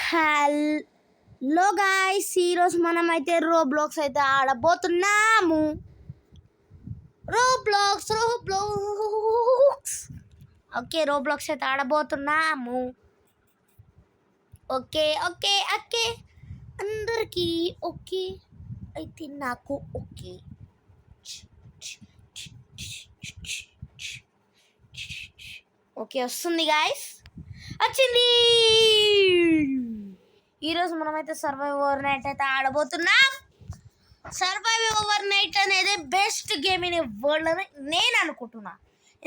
Hello guys, ఈరోజు మనమైతే Roblox అయితే ఆడబోతున్నాము. రోబ్లాక్స్ ఓకే, రోబ్లాక్స్ అయితే ఆడబోతున్నాము. ఓకే ఓకే ఓకే అందరికీ ఓకే అయితే నాకు ఓకే. ఓకే వస్తుంది గాయ్స్, వచ్చింది. ఈరోజు మనమైతే సర్వైవ్ ఓవర్ నైట్ అయితే ఆడబోతున్నాం. సర్వైవ్ ఓవర్ నైట్ అనేది బెస్ట్ గేమ్ ఇన్ వరల్డ్ అని నేను అనుకుంటున్నా.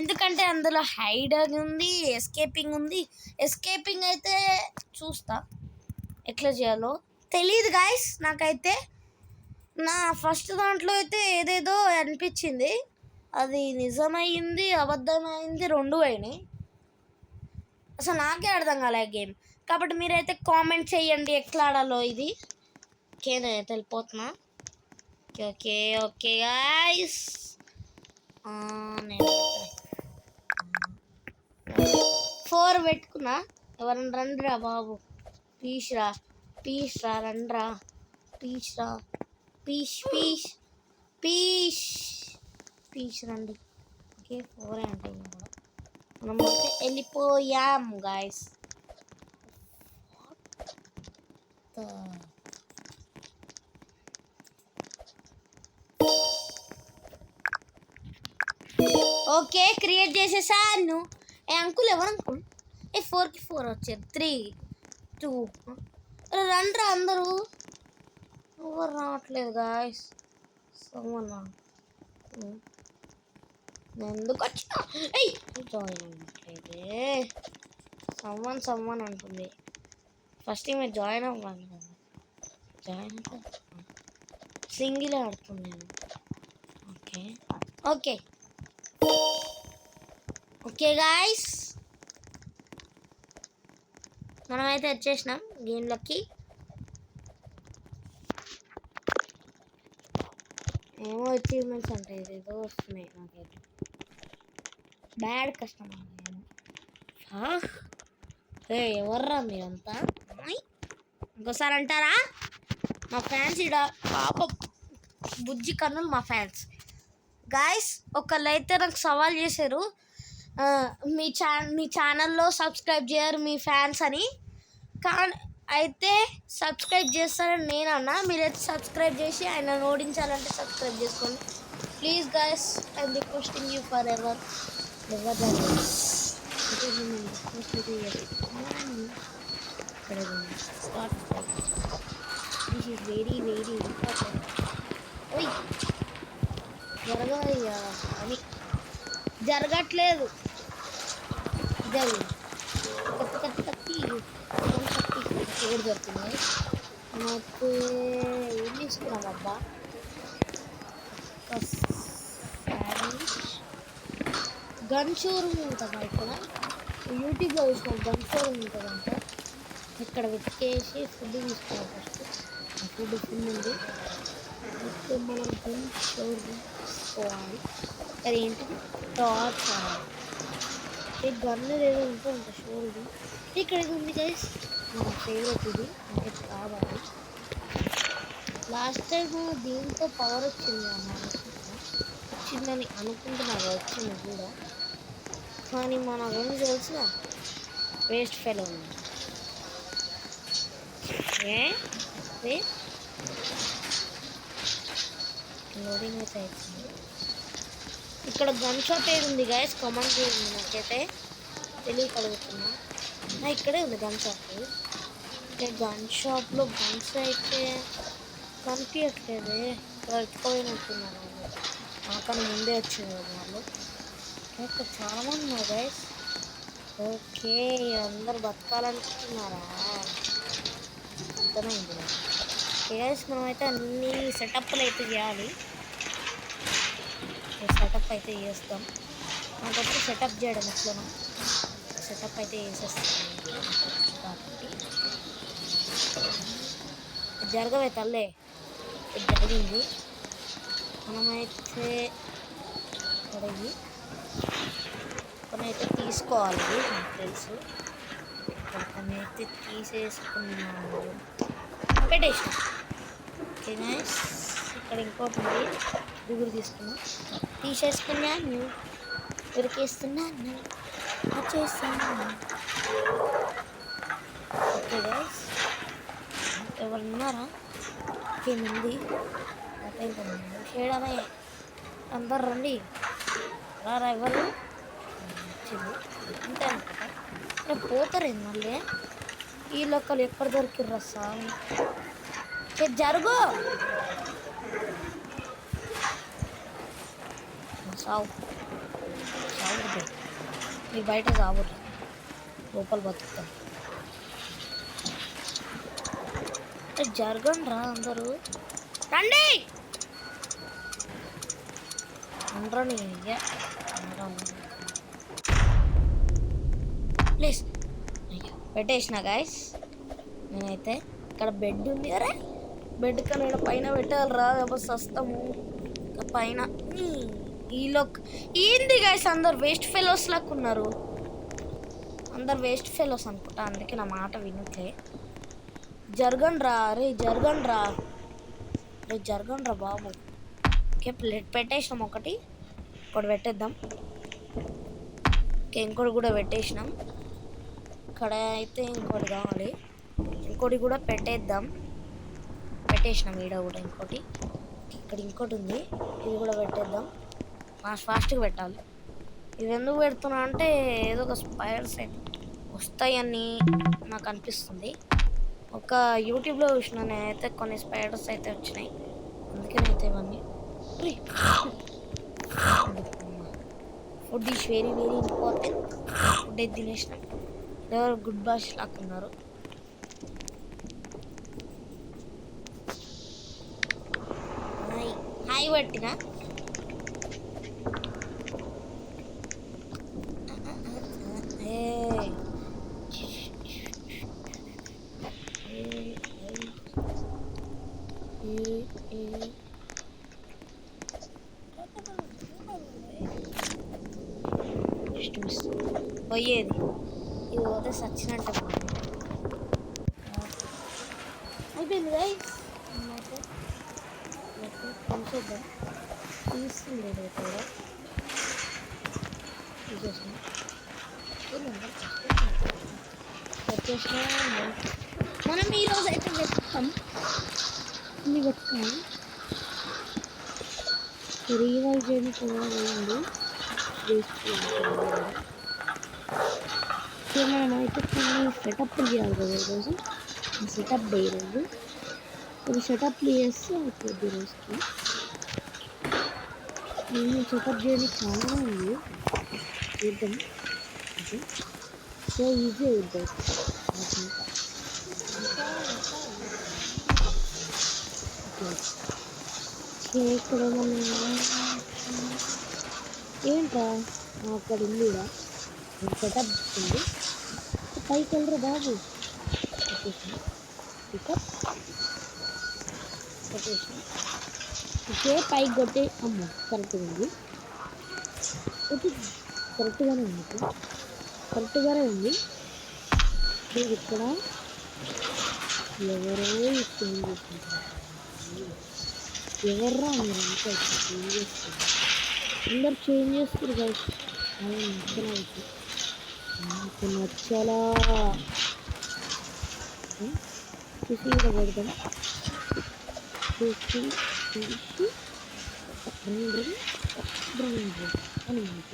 ఎందుకంటే అందులో హైడింగ్ ఉంది, ఎస్కేపింగ్ ఉంది. ఎస్కేపింగ్ అయితే చూస్తా ఎట్లా చేయాలో తెలియదు గాయస్. నాకైతే నా ఫస్ట్ దాంట్లో అయితే ఏదేదో అనిపించింది, అది నిజమైంది అబద్ధమైంది రెండు అయినాయి. అసలు నాకే అర్థం కాలే గేమ్. కాబట్టి మీరైతే కామెంట్ చేయండి ఎట్లా ఆడాలో. ఇది ఓకే, నేనైతే వెళ్ళిపోతున్నా. ఓకే ఓకే ఓకే గాయస్, నేను 4 పెట్టుకున్నా. ఎవరన్నా రండిరా బాబు, పీష్ రా రండిరా, పీష్ రండి. ఓకే 4 అంటే మనం అయితే వెళ్ళిపోయాం గాయస్. ఓకే క్రియేట్ చేసేసాను. అంకుల్ ఎవరు అంకుల్? 4కి 4 వచ్చారు. 3 2 రండ్రా అందరూ. ఎవరు రావట్లేదు గాయస్. సమ్మన్నా ఎందుకు వచ్చినా జాయిన్ అవ్వట్లేదే. సమ్మన్ అంటుంది. ఫస్ట్ మీరు జాయిన్ అవ్వాలి కదా. జాయిన్ అయితే సింగిల్ ఆడుతుంది నేను. ఓకే ఓకే ఓకే గాయస్, మనమైతే వచ్చేసినాం గేమ్లోకి. ఏమో అచీవ్మెంట్స్ అంటే ఏదో వస్తున్నాయి నాకైతే. బ్యాడ్ కస్టమర్ ఎవర్రా మీరంతా? ఇంకోసారి అంటారా? మా ఫ్యాన్స్ ఇడ పాప బుజ్జి కన్నులు మా ఫ్యాన్స్ గాయస్. ఒకళ్ళైతే నాకు సవాల్ చేశారు, మీ ఛానల్లో సబ్స్క్రైబ్ చేయరు మీ ఫ్యాన్స్ అని. అయితే సబ్స్క్రైబ్ చేస్తారని నేను అన్నా. మీరైతే సబ్స్క్రైబ్ చేసి ఆయన ఓడించాలంటే సబ్స్క్రైబ్ చేసుకోండి please guys. I'm requesting you for ever start. This is very important. ఓయ్ జరగయ్యా అని జరగట్లేదు. కత్తి ఎవరు దొరుకుతుంది నాకు? ఏం తీసుకున్నాం అబ్బా? గన్ షోరూమ్ ఉంటుందా ఇక్కడ? యూట్యూబ్లో చూసిన గన్ షోరూమ్ ఉంటుందంట. ఇక్కడ వెతికేసి ఫుడ్ తీసుకోవాలి. ఫస్ట్ ఫుడ్ ఉంది. అయితే మనం గన్ షోరూమ్ తీసుకోవాలి. అది ఏంటిది? టార్చ్ గన్ ఏదో ఉంటుంది షోరూమ్. ఇక్కడ ఇది ఉంది గైస్, నా ఫేవరెట్. ఇది నాకు కావాలి. లాస్ట్ టైం దీంతో పవర్ వచ్చింది వచ్చిందని అనుకుంటున్నాను, వచ్చింది కూడా. కానీ మన గురించి తెలిసిన వేస్ట్ ఫెలో ఉంది. లోడింగ్ అయితే అవుతుంది. ఇక్కడ గన్ షాప్ ఏది ఉంది గాయస్? కామెంట్ చేయండి. నాకైతే తెలియగలుగుతున్నా. ఇక్కడే ఉంది గన్ షాప్. గన్ షాప్లో గన్స్ అయితే కనిపించట్లేదే. ఇక్కడ ఎత్తుకోపోయినట్టున్నారు వాళ్ళు. నాకన్నా ముందే వచ్చింది వాళ్ళు. ఇక్కడ చాలా మంది ఉన్నారు గైస్. ఓకే అందరు బతకాలనుకుంటున్నారా? అర్థమైంది గైస్. మనమైతే అన్ని సెటప్లు అయితే చేయాలి. సెటప్ అయితే చేస్తాం. నాకొచ్చి సెటప్ చేయడం ఎట్లనో సెటప్ అయితే చేసేస్తాం. కాబట్టి జరగవే తల్లే, జరిగింది. మనమైతే కొనైతే తీసుకోవాలి, నాకు తెలుసు. దాన్ని అయితే తీసేసుకున్నాను, పెట్టేసిన. ఓకే గైస్, ఇక్కడ ఇంకోటి ఉంది, ఇది కూడా తీసుకున్నాను, తీసేసుకున్నాను, దొరికేస్తున్నాను, వచ్చేసాను. ఓకే గైస్, ఎవరు ఉన్నారా? ఇంకేముంది అయితే ఇంకా చేయడమే, అందరు రండి, రారా ఎవరు వచ్చింది అంతే అనుకుంటా. నేను పోతారేంది మళ్ళీ, ఈ లెక్కలు ఎక్కడ దొరికిర్రా సామి, జరుగు సావు సావు, మీ బయట సావరు, లోపల బతుకుతాం. జరగండి రా అందరూ, రండి అందరూ ప్లీజ్. పెట్టేసిన గాయస్ నేనైతే. ఇక్కడ బెడ్ ఉంది, అరే బెడ్ కన్నా పైన పెట్టాలి రా, సస్తము పైన. ఈలో ఏంది గాయస్, అందరు వేస్ట్ ఫెలోస్ లాగా ఉన్నారు, అందరు వేస్ట్ ఫెలోస్ అనుకుంటా, అందుకే నా మాట వినట్లే. జరగండి రా, అరే జరగండి రా, అరే జరగండి రా బాబు. ఓకే ప్లేట్ పెట్టేసినాం, ఒకటి పెట్టేద్దాం. ఓకే ఇంకోటి కూడా పెట్టేసినాం, ఇక్కడ అయితే ఇంకోటి కావాలి, ఇంకోటి కూడా పెట్టేద్దాం. పెట్టేసినాం ఈడ కూడా ఇంకోటి, ఇక్కడ ఇంకోటి ఉంది, ఇది కూడా పెట్టేద్దాం. ఫాస్ట్గా పెట్టాలి. ఇది ఎందుకు పెడుతున్నా అంటే ఏదో ఒక స్పైడర్స్ అయితే వస్తాయని నాకు అనిపిస్తుంది. ఒక యూట్యూబ్లో చూసిన నేనైతే కొన్ని స్పైడర్స్ అయితే వచ్చినాయి, అందుకనైతే ఇవన్నీ. Food is very very important. Food అయితే తినేసిన, ఎవరు గుడ్ బాష్ లాక్కున్నారు. హాయ్ పట్టినా పోయేది, ఇది పోతే సచ్చినట్టే అయిపోయింది గైస్. తీసేద్దాం, తీస్తుంది కూడా తీసేసిన వచ్చేసిన. మనం ఈరోజు అయితే వెతుకుతాం, ఇన్ని వెతుకుతాం. రీవైవ్ చేయడం కూడా వేయండి, మనం అయితే కొన్ని సెటప్లు చేయాలి కదా ఈరోజు, సెటప్ డే ఈరోజు. కొన్ని సెటప్లు చేస్తే అయిపోద్ది ఈరోజుకి. నేను సెటప్ చేయడానికి చాలా ఉంది, చూద్దాం. సో ఈజీ అవుతుంది ఇక్కడ ఏంట్రా అక్కడ ఉంది కూడా సెటప్ ఉంది, పైకి వెళ్ళరు బాబు. పికప్ ఓకే పైకి కొట్టి, అమ్మ కరెక్ట్గా ఉంది, కరెక్ట్గానే ఉంది, కరెక్ట్గానే ఉంది. ఇక్కడ ఎవరో చేంజ్ చేసుకుంటారు, ఎవర్రా మీరు అంతా చేంజ్ చేస్తారు, అందరు చేంజ్ చేస్తారు గైస్. నాకు నచ్చలా చూసి కూడా కొడతాం, చూసి చూసి అనమాట.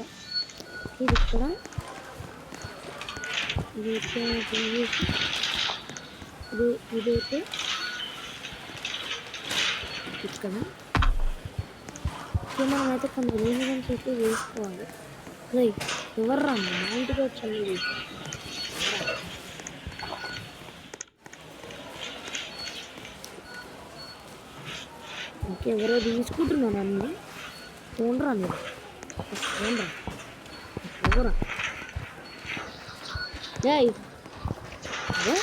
ఇది ఇక్కడ ఇదైతే ఇక్కడ మనమైతే కొన్ని రీజన్స్ అయితే వేసుకోవాలి. రైట్ ఎవర్రా మా ఇంటికి వచ్చి ఓకే ఎవరో తీసుకుంటున్నాను అన్నీ, ఫోన్రా మీరు ఫోన్రా ఎవరా అదే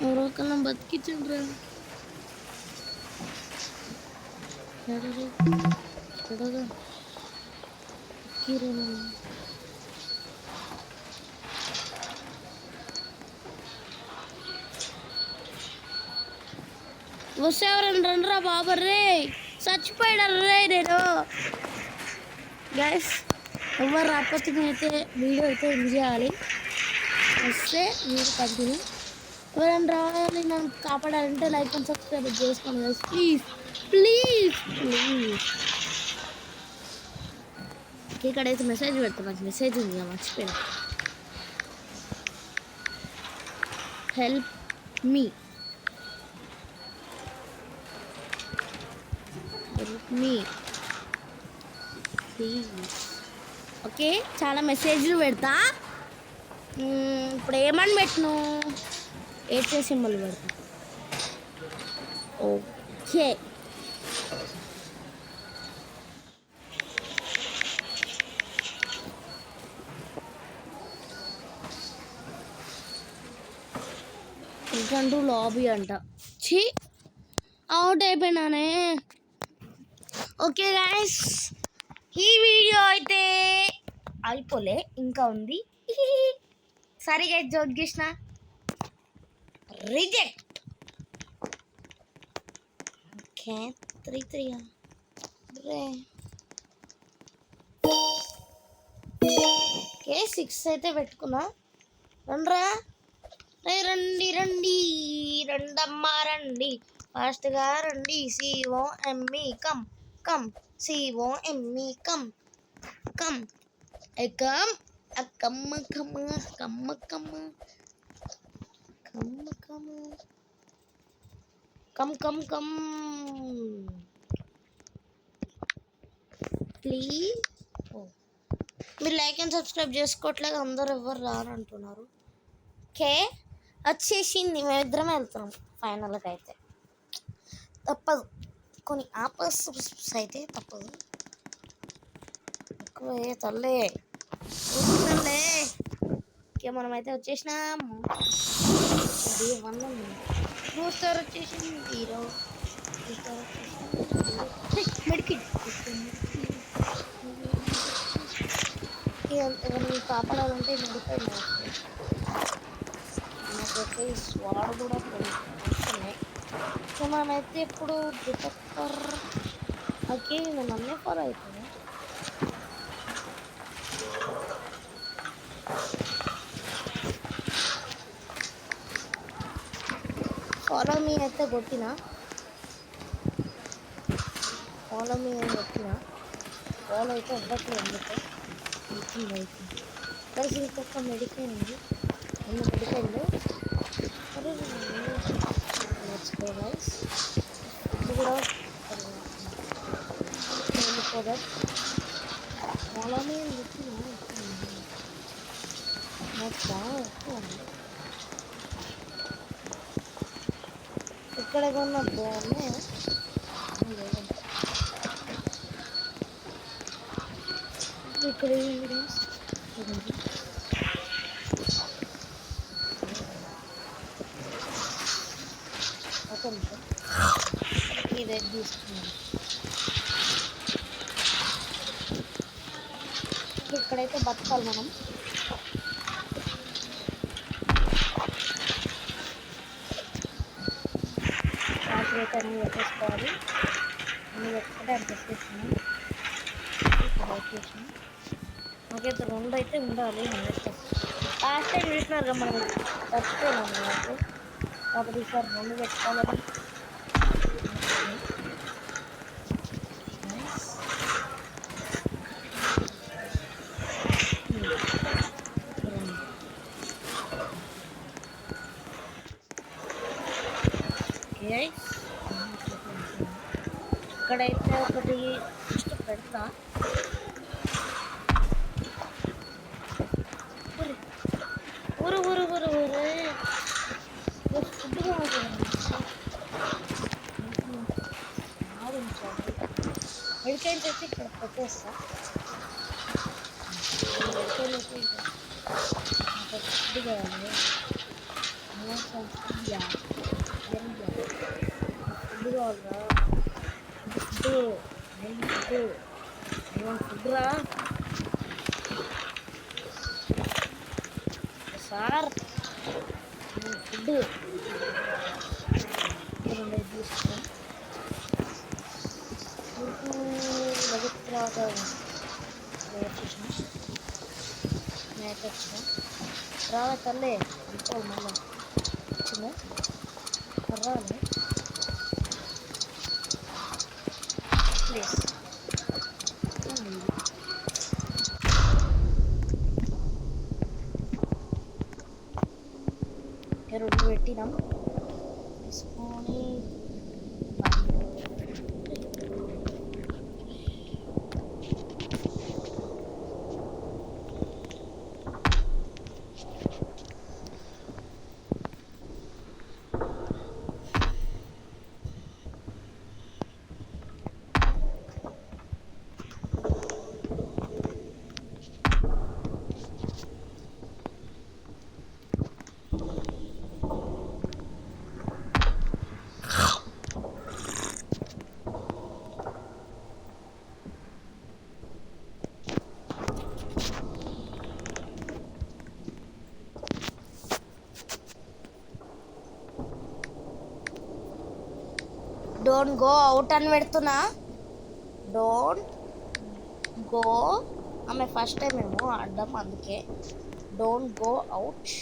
ఎవరొకళ్ళ బతికించండ్రా. ఎడగా కిరణ్ వస్తే ఎవరైనా రండిరా బాబర్రే, చచ్చిపోయాడు రే నేను. గైస్ ఎవరు రాకపోతే నేనైతే వీడియో అయితే ఎంజాయ్ చేయాలి. వస్తే వీడియో కంటిన్యూ. ఎవరైనా రావాలి నన్ను కాపాడాలంటే లైక్ అండ్ సబ్స్క్రైబ్ చేసుకోండి గైస్, ప్లీజ్ ప్లీజ్ ప్లీజ్. ఇక్కడైతే మెసేజ్ పెడతా, నాకు మెసేజ్ ఉంది మర్చిపోయినా. Help me please. ఓకే, చాలా మెసేజ్లు పెడతా. ఇప్పుడు ఏమని పెట్టను, ఏడ్చే సింబల్ పెడతా. ఓకే, ఇంకంటూ లాబీ అంట. ఛీ, అవుట్ అయిపోయినానే. ఓకే గైస్, ఈ వీడియో అయితే అయిపోలే, ఇంకా ఉంది. సరే గైస్, జోక్ చేసిన రిజెక్ట్. ఓకే 3 రే. ఓకే 6 అయితే పెట్టుకున్నా. రండ్రా రండి రండి రండమ్మా రండి, ఫాస్ట్గా రండి. COME come come, COME come come, come Kamma Kamma Kamma Kamma Kamma Kamma come come come please. మీరు లైక్ అండ్ సబ్స్క్రైబ్ చేసుకోవట్లేదు, అందరు ఎవరు రారంటున్నారు. ఓకే వచ్చేసింది, మేమిద్దరం వెళ్తున్నాం ఫైనల్గా. అయితే తప్పదు, కొన్ని ఆపర్స్ అయితే తప్పదు. ఏ తల్లే కూర్చుండే. ఓకే మనమైతే వచ్చేసినాం. ఇది 1 ఉంది. 2 స్టార్ వచ్చేసింది. 0 2 స్టార్ వచ్చేసింది. మెడికిట్ ఎవరిని కాపాడాలంటే మెడికల్ నాకైతే స్వాడ్ కూడా వస్తున్నాయి. సో మనమైతే ఇప్పుడు డిటెక్టర్ ఓకే నన్నే ఫాలో అవుతుంది. ఫాలో మీ అయితే కొట్టిన ఫాలో మీ అని కొట్టిన ఫాలో అయితే అవ్వట్లేదు. ఎందుకు అవుతుంది కలిసి ఇంకొక మెడికల్ ఉంది. 2 మెడికల్లు అరే గైస్ ఇది కూడా వెళ్ళిపోదాం. ఫాలో మీ అని కొట్టిన నాకు బాగా ఎక్కువ ఉంది. ఇక్కడ కొన్న బాగున్నాయి. ఇక్కడ చూడండి ఒక నిమిషం ఇది తీసుకున్నాను. ఇక్కడైతే బతకాలి మనం. రాత్రి అయితే అన్నీ పెట్టేసుకోవాలి. అన్నీ పెట్టుకుంటే అది పెట్టేస్తున్నాం. నాకైతే 2 అయితే ఉండాలి. 100% లాస్ట్ టైం చూసినారు కదా మనం చచ్చిపోయినాము నాకు. కాబట్టి ఈసారి 2 పెట్టుకోవాలని ఇక్కడైతే ఒకటి ఫస్ట్ పెడతా. ఊరు ఊరు ఊరు ఊరు ఫుడ్గా మెడికైన్స్ అయితే ఇక్కడ పెట్టేస్తా. మెడికైన్ అయితే ఫుడ్ కావాలి. ఫుడ్ కావాలరా. ఫుడ్ రా సార్. ఫుడ్ 2 తీసుకున్నాం. తర్వాత వచ్చేసిన మేత వచ్చిన రావే తల్లే ఇంకోవాలి. మళ్ళీ వచ్చిందా రాలే ప్లీజ్. 2 పెట్టినాం తీసుకొని డోంట్ గో అవుట్ అని పెడుతున్నా. డోంట్ గో ఆమె ఫస్ట్ టైం ఏమో ఆడడం అందుకే డోంట్ గో అవుట్.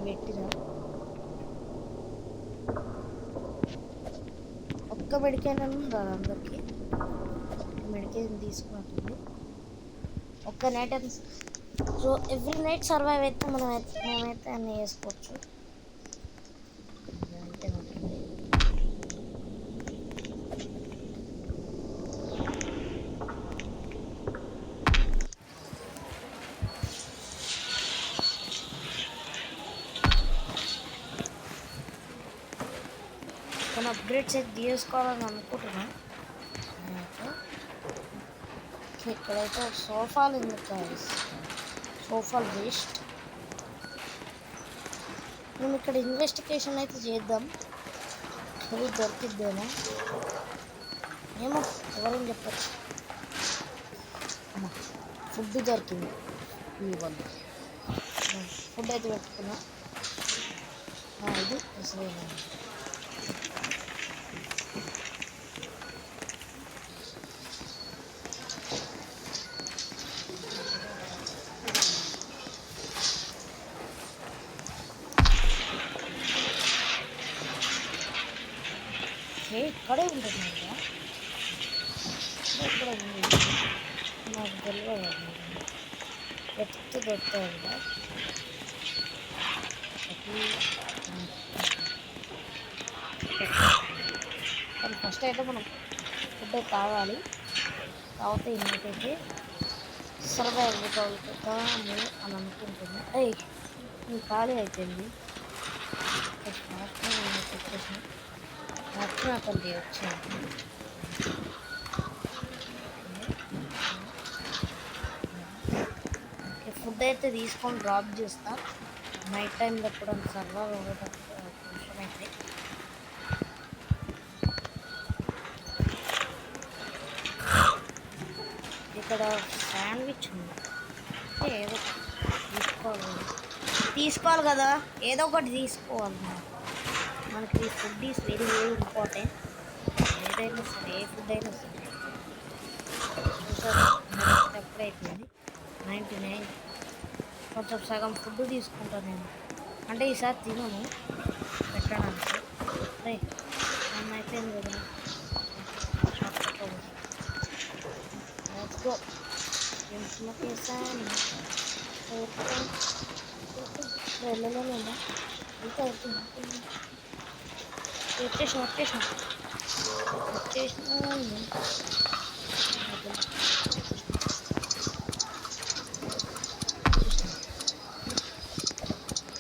పెట్టిన ఒక్క మెడికేన్ ఉందా అందరికి. మెడికేన్ తీసుకున్నట్టుంది. ఒక్క నైట్ అని సో ఎవ్రీ నైట్ సర్వైవ్ అయితే మేమైతే అన్నీ చేసుకోవచ్చు. మన అప్గ్రేడ్ సెట్ చేసుకోవాలని అనుకుంటున్నా. ఇక్కడైతే సోఫాలు ఎందుకు కాదు, సోఫాలు వేస్ట్. మేము ఇక్కడ ఇన్వెస్టిగేషన్ అయితే చేద్దాం, అది దొరికిద్దేమో ఏమో ఎవరేం చెప్పచ్చు. ఫుడ్ దొరికింది, ఇవ్వండి. ఫుడ్ అయితే పెట్టుకున్నా. ఇది అసలు ఇక్కడే ఉంటుంది కదా, ఇక్కడ ఉంది నాకు తెలియదు. వెతికి దొరుకుతాయి కదా. కానీ ఫస్ట్ అయితే మనం ఫుడ్ తాగాలి, తాగితే ఇంటికైతే సర్వైవ్ అవుతాము అని అనుకుంటున్నాను. నేను ఖాళీ అయిపోయింది. వచ్చినాకండి వచ్చాను. ఫుడ్ అయితే తీసుకొని డ్రాప్ చేస్తా. నైట్ టైంలో కూడా సర్వైవ్ అవ్వడం అయితే ఇక్కడ శాండ్విచ్ ఉంది, ఏదో తీసుకోవాలి కదా, ఏదో ఒకటి తీసుకోవాలి. మనకి food is very very important. ఏదైనా సరే, ఏ ఫుడ్ అయినా సరే. ఎప్పుడైపోయింది 99, కొంచెం సగం ఫుడ్ తీసుకుంటాను నేను, అంటే ఈసారి తినను పెట్టడానికి. రే అన్న అయిపోయింది కదా, చేసాను వెళ్ళలేదా ఇంకా వచ్చేసిన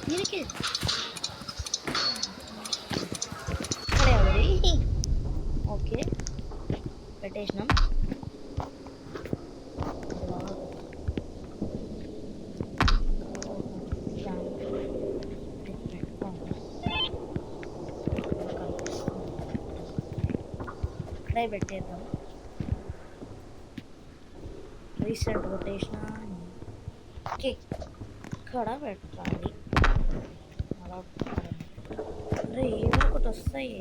దీనికి ఓకే పెట్టేసినాం. ఇక్కడే పెట్టేద్దాం. రీసెంట్ కొట్టేసిన ఇక్కడ పెట్టాలి. అలా అరే ఏదో ఒకటి వస్తాయి.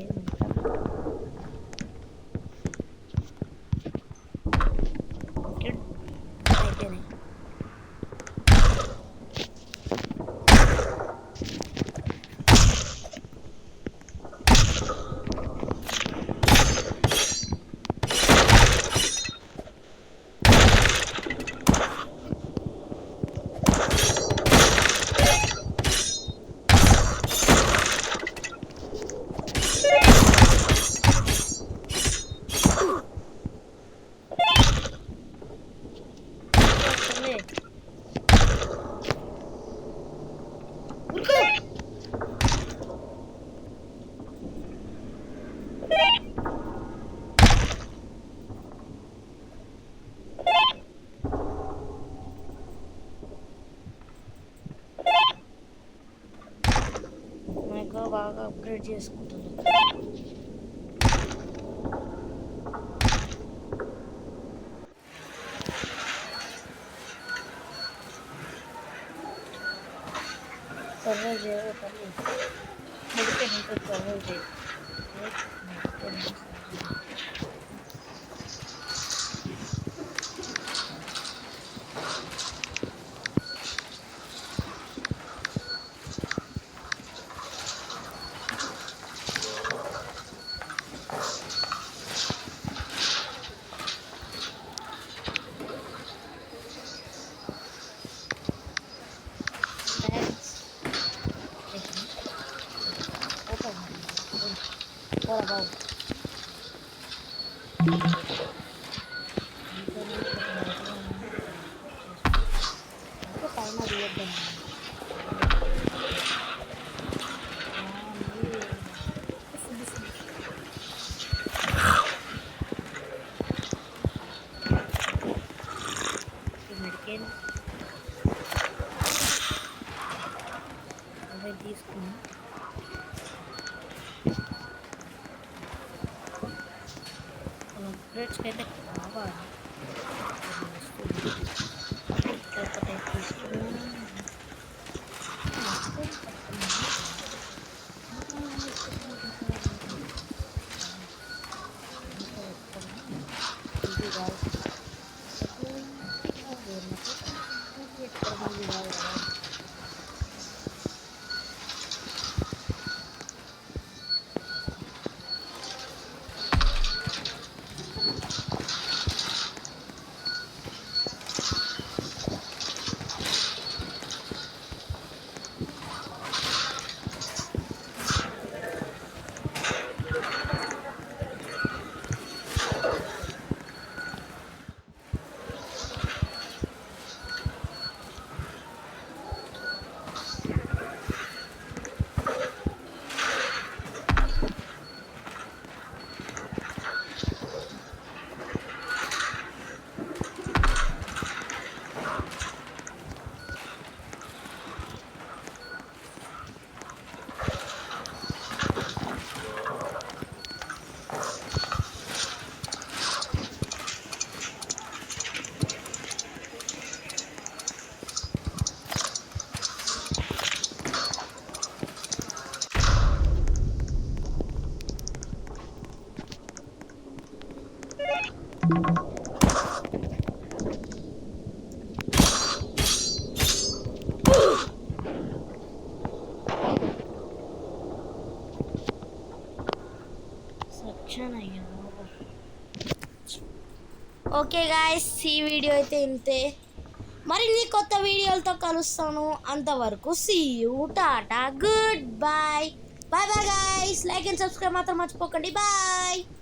అయిపోయినాయి. బాగా అప్గ్రేడ్ చేసుకుంటుంది. సర్వైవ్ చేయగలుగుతాను, మెడికేట్ ఇంకా సర్వైవ్ చేయాలి. పైన తీయద్దాం. అప్డేట్స్కి అయితే కావాలి ఒకటే తీసుకున్నాను. ఓకే గాయస్, ఈ వీడియో అయితే ఇంతే. మరిన్ని కొత్త వీడియోలతో కలుస్తాను. అంతవరకు see you, tata, good bye. Bye bye guys. Like and subscribe మాత్రం మర్చిపోకండి. బాయ్.